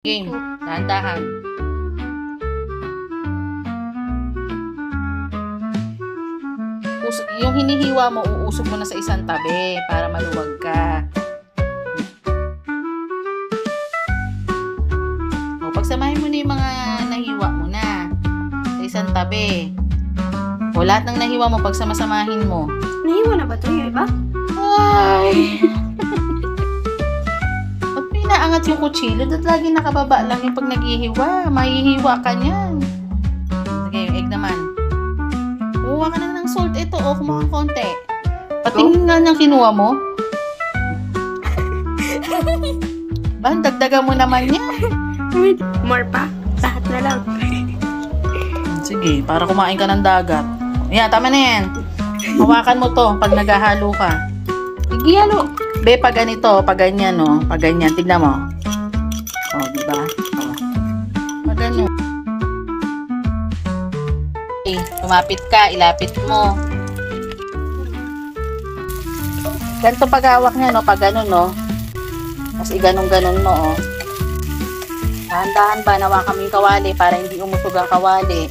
Game. Dahan-dahan. Yung hinihiwa mo, uusog mo na sa isang tabi para maluwag ka. O, pagsamahin mo na yung mga nahiwa mo na sa isang tabi. O, lahat ng nahiwa mo, pagsamasamahin mo. Nahiwa na ba ito yung iba? Ay! Pag pinaangat yung kutsilyo, dapat lagi nakababa lang yung pag naghihiwa. Mahihiwa ka niyan. Sige, yung egg naman. Kuha ka na ng salt. Ito, o, kumakan konti. Patingin nga niyang kinuha mo. Ba, dagdagan mo naman yan. More pa. Lahat na lang. Sige, para kumain ka ng dagat. Yan, tama na yan. Hawakan mo to pag naghahalo ka. Sige, halo. Be, pag ganito, pag ganyan, no? Pag ganyan, tignan mo. O, diba? O. Pag ganyan. Okay, lumapit ka, ilapit mo. Ganito paghawak niya, no? Pag ganun, no? Tapos iganong-ganon mo, oh. Dahan-dahan ba, nawa kaming kawali para hindi umusog ang kawali.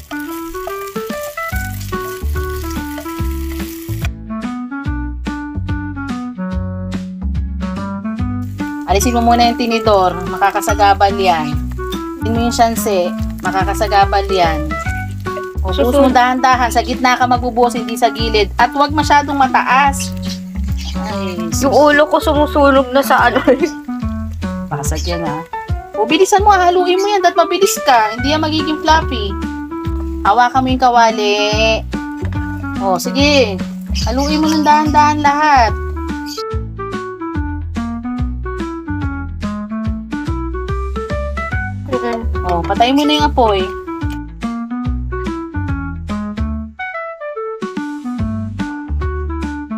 Alisin mo muna yung tinidor, makakasagabal yan. Alisin mo yung syanse, makakasagabal yan. Ubuhos mo dahan-dahan, sa gitna ka magbubuhos, hindi sa gilid. At huwag masyadong mataas. Ay, Yung ulo ko sumusunog na sa ano. pasag yan, ha. O, bilisan mo, haluin mo yan, dapat mabilis ka. Hindi yan magiging fluffy. Hawakan mo yung kawali. O, sige. Haluin mo ng dahan-dahan lahat. O, patayin mo na yung apoy.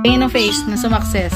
Tingin ang face na sumakses.